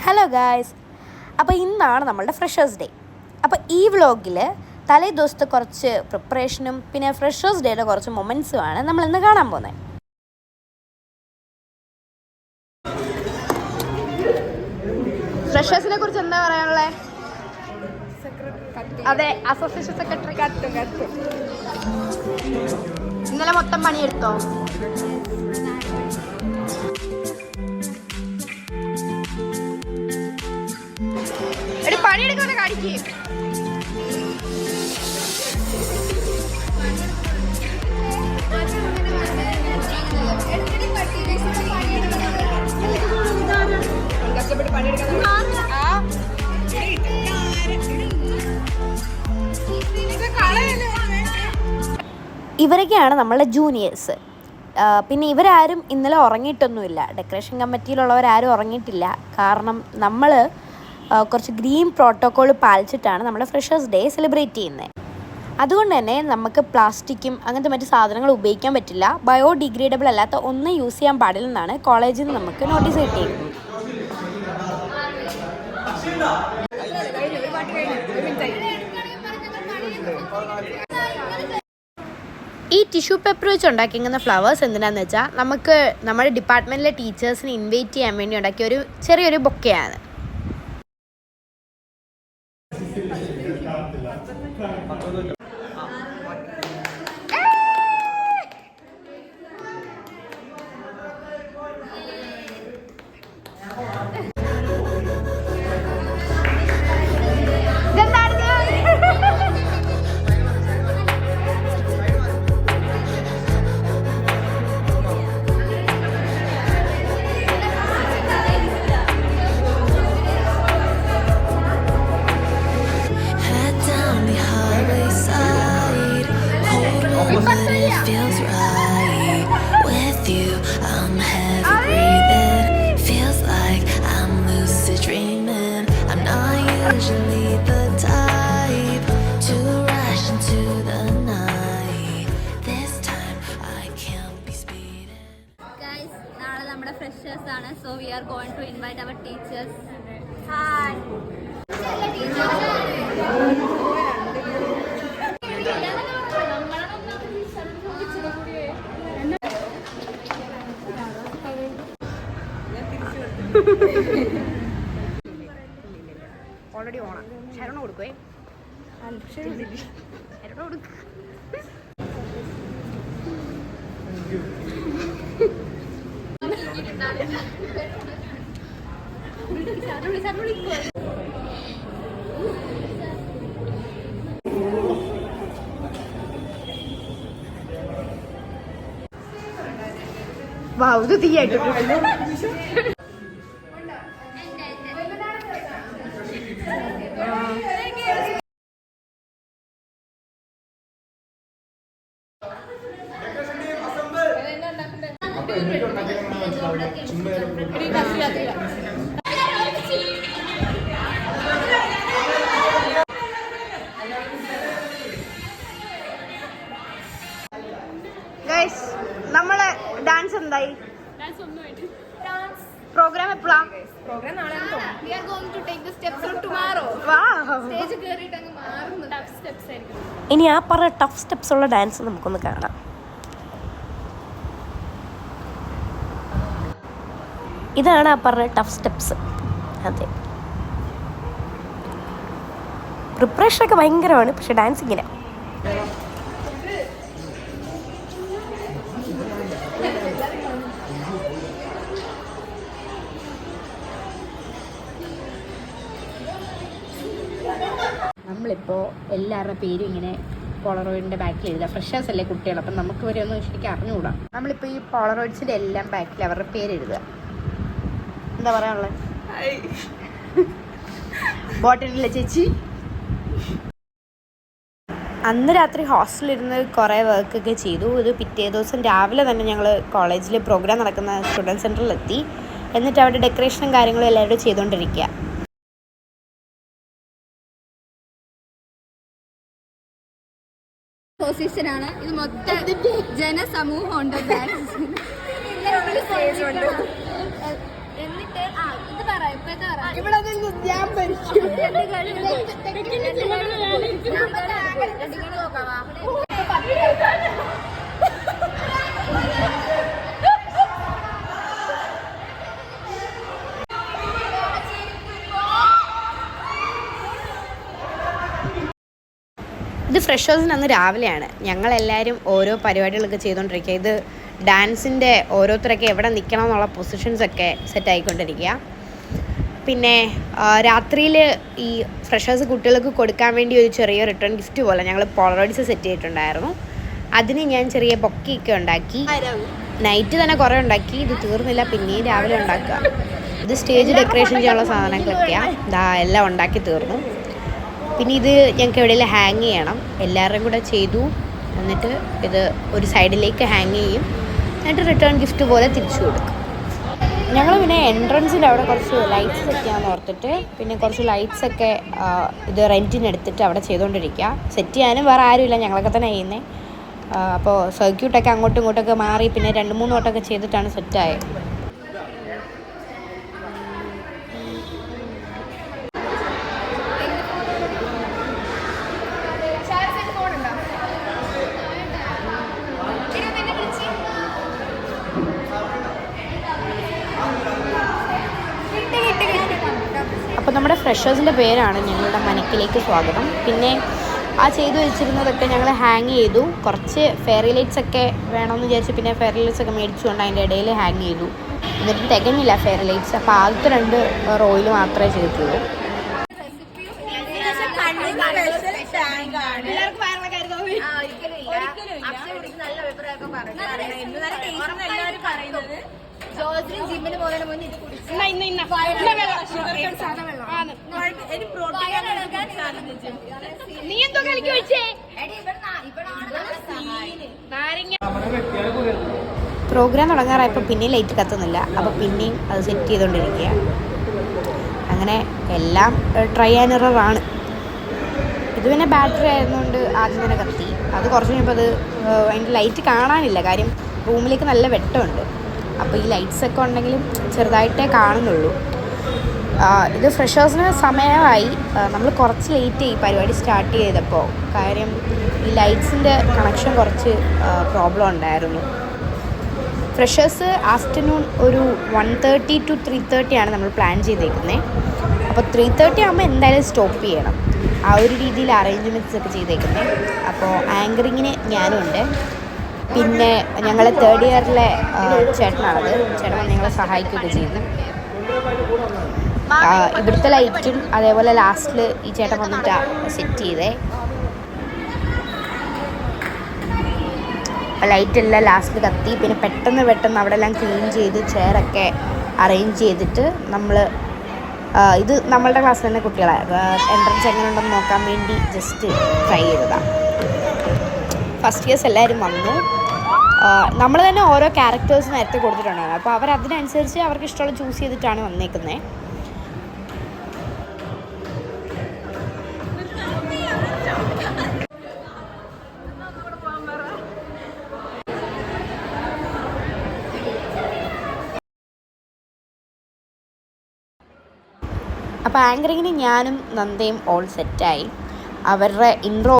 Hello guys, അപ്പോൾ ഇന്നാണ് നമ്മളുടെ ഫ്രഷേഴ്സ് ഡേ. അപ്പോൾ ഈ വ്ളോഗിൽ തലേ ദിവസത്തെ കുറച്ച് പ്രിപ്പറേഷനും പിന്നെ ഫ്രഷേഴ്സ് ഡേയുടെ കുറച്ച് മൊമെൻറ്റ്സുമാണ് നമ്മളിന്ന് കാണാൻ പോകുന്നത്. ഫ്രഷേഴ്സിനെ കുറിച്ച് എന്താ പറയാനുള്ളത്? അതെ, അസോസിയേഷൻ സെക്രട്ടറി ഇന്നലെ മൊത്തം പണിയെടുത്തോ? പണിയെടുക്കാതെ കാണിക്കും. ഇവരൊക്കെയാണ് നമ്മളുടെ ജൂനിയേഴ്സ്. പിന്നെ ഇവരാരും ഇന്നലെ ഉറങ്ങിയിട്ടൊന്നുമില്ല. ഡെക്കറേഷൻ കമ്മിറ്റിയിലുള്ളവരാരും ഉറങ്ങിയിട്ടില്ല. കാരണം നമ്മൾ കുറച്ച് ഗ്രീൻ പ്രോട്ടോക്കോൾ പാലിച്ചിട്ടാണ് നമ്മുടെ ഫ്രഷേഴ്സ് ഡേ സെലിബ്രേറ്റ് ചെയ്യുന്നത്. അതുകൊണ്ട് തന്നെ നമുക്ക് പ്ലാസ്റ്റിക്കും അങ്ങനത്തെ മറ്റു സാധനങ്ങൾ ഉപയോഗിക്കാൻ പറ്റില്ല. ബയോഡിഗ്രേഡബിൾ അല്ലാത്ത ഒന്നും യൂസ് ചെയ്യാൻ പാടില്ലെന്നാണ് കോളേജിൽ നിന്ന് നമുക്ക് നോട്ടീസ് കിട്ടിയിരിക്കുന്നത്. ഈ ടിഷ്യൂ പേപ്പർ വെച്ച് ഉണ്ടാക്കിയിരിക്കുന്ന ഫ്ലവേഴ്സ് എന്തിനാന്ന് വെച്ചാൽ നമുക്ക് നമ്മുടെ ഡിപ്പാർട്ട്മെൻറ്റിലെ ടീച്ചേഴ്സിനെ ഇൻവൈറ്റ് ചെയ്യാൻ വേണ്ടി ഉണ്ടാക്കിയ ഒരു ചെറിയൊരു ബൊക്കെയാണ്. Feels right with you. I'm heavy breathing. Feels like I'm lucid dreaming. I'm not usually the type to rush into the night. This time I can't be speeding. Guys, നാളെ നമ്മുടെ freshers ആണ്. So we are going to invite our teachers. Hi. Already Onam. ശരണം കൊടുക്കുവേ. ശരണം കൊടുക്ക. വാവ്, ഇത് തീയായിട്ട് guys, നമ്മളെ dance എന്തായി? Programme എപ്പോഴാ? We are going to take the steps on tomorrow. Stage കേറിയിട്ട് അങ്ങ് മാറുന്നു. Tough steps ആയിരിക്കും. ഇനി ആ പറഞ്ഞ ടഫ് സ്റ്റെപ്സ് ഉള്ള ഡാൻസ് നമുക്കൊന്ന് കാണാം. ഇതാണ് ആ പറഞ്ഞ ടഫ് സ്റ്റെപ്സ്. അതെ, പ്രിപ്പറേഷനൊക്കെ ഭയങ്കരമാണ്, പക്ഷെ ഡാൻസ് ഇങ്ങനെ. നമ്മളിപ്പോൾ എല്ലാവരുടെ പേരും ഇങ്ങനെ പോളറോയിഡിൻ്റെ ബാക്കിൽ എഴുതുക. ഫ്രഷേഴ്സ് അല്ലേ കുട്ടികൾ, അപ്പം നമുക്ക് വരെ ഒന്നും ശരിക്കും അറിഞ്ഞുകൂടാ. നമ്മളിപ്പോൾ ഈ പോളറോയിഡ്സിൻ്റെ എല്ലാം ബാക്കിൽ അവരുടെ പേര് എഴുതുക. എന്താ പറയാനുള്ളത്? ബോട്ടണില്ലേ ചേച്ചി? അന്ന് രാത്രി ഹോസ്റ്റലിരുന്ന് കുറേ വർക്കൊക്കെ ചെയ്തു. ഇത് പിറ്റേ ദിവസം രാവിലെ തന്നെ ഞങ്ങൾ കോളേജിൽ പ്രോഗ്രാം നടക്കുന്ന സ്റ്റുഡൻറ് സെൻറ്ററിലെത്തി. എന്നിട്ട് അവിടെ ഡെക്കറേഷനും കാര്യങ്ങളും എല്ലാവരും ചെയ്തുകൊണ്ടിരിക്കുക. പൊസിഷനാണ് ഇത്. മൊത്തം ജനസമൂഹം ഉണ്ട്. എന്നിട്ട് ഇത് പറ ഇപ്പത്തെ പറ ഇവിടെ നിന്ന് ഞാൻ ഭരിച്ചു. ഇത് ഫ്രഷേഴ്സിന് അന്ന് രാവിലെയാണ്. ഞങ്ങളെല്ലാവരും ഓരോ പരിപാടികളൊക്കെ ചെയ്തുകൊണ്ടിരിക്കുക. ഇത് ഡാൻസിൻ്റെ ഓരോരുത്തരൊക്കെ എവിടെ നിൽക്കണം എന്നുള്ള പൊസിഷൻസൊക്കെ സെറ്റായിക്കൊണ്ടിരിക്കുക. പിന്നെ രാത്രിയിൽ ഈ ഫ്രഷേഴ്സ് കുട്ടികൾക്ക് കൊടുക്കാൻ വേണ്ടി ഒരു ചെറിയ റിട്ടേൺ ഗിഫ്റ്റ് പോലെ ഞങ്ങൾ പോളറോയിഡ്സ് സെറ്റ് ചെയ്തിട്ടുണ്ടായിരുന്നു. അതിന് ഞാൻ ചെറിയ ബൊക്കെയൊക്കെ ഉണ്ടാക്കി. നൈറ്റ് തന്നെ കുറേ ഉണ്ടാക്കി. ഇത് തീർന്നില്ല, പിന്നെയും രാവിലെ ഉണ്ടാക്കുക. ഇത് സ്റ്റേജ് ഡെക്കറേഷൻ ചെയ്യാനുള്ള സാധനങ്ങളൊക്കെയാണ്. ഇതാ എല്ലാം ഉണ്ടാക്കി തീർന്നു. പിന്നെ ഇത് ഞങ്ങൾക്ക് എവിടെയെങ്കിലും ഹാങ് ചെയ്യണം. എല്ലാവരുടെയും കൂടെ ചെയ്തു. എന്നിട്ട് ഇത് ഒരു സൈഡിലേക്ക് ഹാങ് ചെയ്യും. എന്നിട്ട് റിട്ടേൺ ഗിഫ്റ്റ് പോലെ തിരിച്ചു കൊടുക്കും. ഞങ്ങൾ പിന്നെ എൻട്രൻസിൻ്റെ അവിടെ കുറച്ച് ലൈറ്റ്സ് സെറ്റ് ചെയ്യാമെന്ന് ഓർത്തിട്ട് പിന്നെ കുറച്ച് ലൈറ്റ്സൊക്കെ ഇത് റെൻറ്റിന് എടുത്തിട്ട് അവിടെ ചെയ്തുകൊണ്ടിരിക്കുക. സെറ്റ് ചെയ്യാനും വേറെ ആരുമില്ല, ഞങ്ങളൊക്കെ തന്നെ ചെയ്യുന്നത്. അപ്പോൾ സർക്യൂട്ടൊക്കെ അങ്ങോട്ടും ഇങ്ങോട്ടൊക്കെ മാറി പിന്നെ 2-3 വട്ടമൊക്കെ ചെയ്തിട്ടാണ് സെറ്റായത്. അപ്പോൾ നമ്മുടെ ഫ്രഷേഴ്സിൻ്റെ പേരാണ് ഞങ്ങളുടെ മനക്കിലേക്ക് സ്വാഗതം. പിന്നെ ആ ചെയ്തു വെച്ചിരുന്നതൊക്കെ ഞങ്ങൾ ഹാങ് ചെയ്തു. കുറച്ച് ഫെയറി ലൈറ്റ്സ് ഒക്കെ വേണമെന്ന് വിചാരിച്ച് പിന്നെ ഫെയറി ലൈറ്റ്സ് ഒക്കെ മേടിച്ചുകൊണ്ട് അതിൻ്റെ ഇടയിൽ ഹാങ് ചെയ്തു. എന്നിട്ട് തികഞ്ഞില്ല ഫെയറി ലൈറ്റ്സ്. അപ്പോൾ ആദ്യത്തെ 2 റോയിൽ മാത്രമേ ചെയ്തിട്ടുള്ളൂ. ജിമ്മിന് പോകുന്നതിന് മുന്നേ ഇത് കുടിച്ചു. നീ എന്തോ കളിക്ക് വെച്ചേ? പ്രോഗ്രാം തുടങ്ങാറായപ്പോൾ പിന്നെ ലൈറ്റ് കത്തുന്നില്ല. അപ്പോൾ പിന്നെയും അത് സെറ്റ് ചെയ്തുകൊണ്ടിരിക്കുക. അങ്ങനെ എല്ലാം ട്രൈ ആൻഡ് എററാണ്. ഇത് പിന്നെ ബാറ്ററി ആയതുകൊണ്ട് ആദ്യം തന്നെ കത്തി. അത് കുറച്ച് കഴിഞ്ഞപ്പോൾ അത് അതിൻ്റെ ലൈറ്റ് കാണാനില്ല. കാര്യം റൂമിലേക്ക് നല്ല വെട്ടമുണ്ട്. അപ്പോൾ ഈ ലൈറ്റ്സൊക്കെ ഉണ്ടെങ്കിലും ചെറുതായിട്ടേ കാണുന്നുള്ളൂ. ഇത് ഫ്രഷേഴ്സിന് സമയമായി. നമ്മൾ കുറച്ച് ലേറ്റ് ഈ പരിപാടി സ്റ്റാർട്ട് ചെയ്തപ്പോൾ. കാര്യം ഈ ലൈറ്റ്സിൻ്റെ കണക്ഷൻ കുറച്ച് പ്രോബ്ലം ഉണ്ടായിരുന്നു. ഫ്രഷേഴ്സ് ആഫ്റ്റർനൂൺ ഒരു 1:30 to 3:30 ആണ് നമ്മൾ പ്ലാൻ ചെയ്തേക്കുന്നത്. അപ്പോൾ 3:30 ആകുമ്പോൾ എന്തായാലും സ്റ്റോപ്പ് ചെയ്യണം. ആ ഒരു രീതിയിൽ അറേഞ്ച്മെൻറ്റ്സ് ഒക്കെ ചെയ്തേക്കുന്നത്. അപ്പോൾ ആങ്കറിങ്ങിന് ഞാനും ഉണ്ട്. പിന്നെ ഞങ്ങൾ 3rd ഇയറിലെ ചേട്ടനാണത്. ചേട്ടൻ ഞങ്ങളെ സഹായിക്കുകയൊക്കെ ചെയ്തു. ഇവിടുത്തെ ലൈറ്റും അതേപോലെ ലാസ്റ്റിൽ ഈ ചേട്ടൻ വന്നിട്ടാണ് സെറ്റ് ചെയ്തേ. ലൈറ്റെല്ലാം ലാസ്റ്റിൽ കത്തി. പിന്നെ പെട്ടെന്ന് അവിടെ എല്ലാം ക്ലീൻ ചെയ്ത് ചെയറൊക്കെ അറേഞ്ച് ചെയ്തിട്ട് നമ്മൾ ഇത് നമ്മളുടെ ക്ലാസ്സിൽ തന്നെ കുട്ടികളെ എൻട്രൻസ് എങ്ങനെ ഉണ്ടെന്ന് നോക്കാൻ വേണ്ടി ജസ്റ്റ് ട്രൈ ചെയ്തതാണ്. ഫസ്റ്റ് ഇയേഴ്സ് എല്ലാവരും വന്നു. നമ്മൾ തന്നെ ഓരോ ക്യാരക്ടേഴ്സ് നേരത്തെ കൊടുത്തിട്ടുണ്ടായിരുന്നു. അപ്പോൾ അവരതിനനുസരിച്ച് അവർക്ക് ഇഷ്ടമുള്ള ചൂസ് ചെയ്തിട്ടാണ് വന്നേക്കുന്നത്. അപ്പോൾ ആങ്കറിങ്ങിന് ഞാനും നന്ദയും ഓൾ സെറ്റായി. അവരുടെ ഇൻട്രോ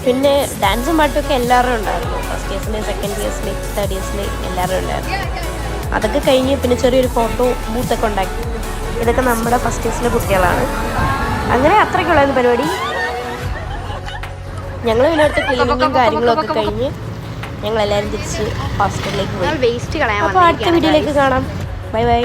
പിന്നെ ഡാൻസും പാട്ടൊക്കെ എല്ലാവരും ഉണ്ടായിരുന്നു. ഫസ്റ്റ് ഇയേഴ്സിൽ, സെക്കൻഡ് ഇയേഴ്സിൽ, തേർഡ് ഇയേഴ്സിൽ എല്ലാവരും ഉണ്ടായിരുന്നു. അതൊക്കെ കഴിഞ്ഞ് പിന്നെ ചെറിയൊരു ഫോട്ടോ ബൂത്തൊക്കെ ഉണ്ടാക്കി. ഇതൊക്കെ നമ്മുടെ ഫസ്റ്റ് ഇയേഴ്സിലെ കുട്ടികളാണ്. അങ്ങനെ അത്രയ്ക്കുള്ളായിരുന്നു പരിപാടി. ഞങ്ങൾ പിന്നെ അടുത്ത ക്ലീനിങ്ങും കാര്യങ്ങളൊക്കെ കഴിഞ്ഞ് ഞങ്ങളെല്ലാവരും തിരിച്ച് ഹോസ്റ്റലിലേക്ക് പോയി. വേസ്റ്റ് കളയാൻ അപ്പോൾ അടുത്ത വീഡിയോയിലേക്ക് കാണാം. Bye bye.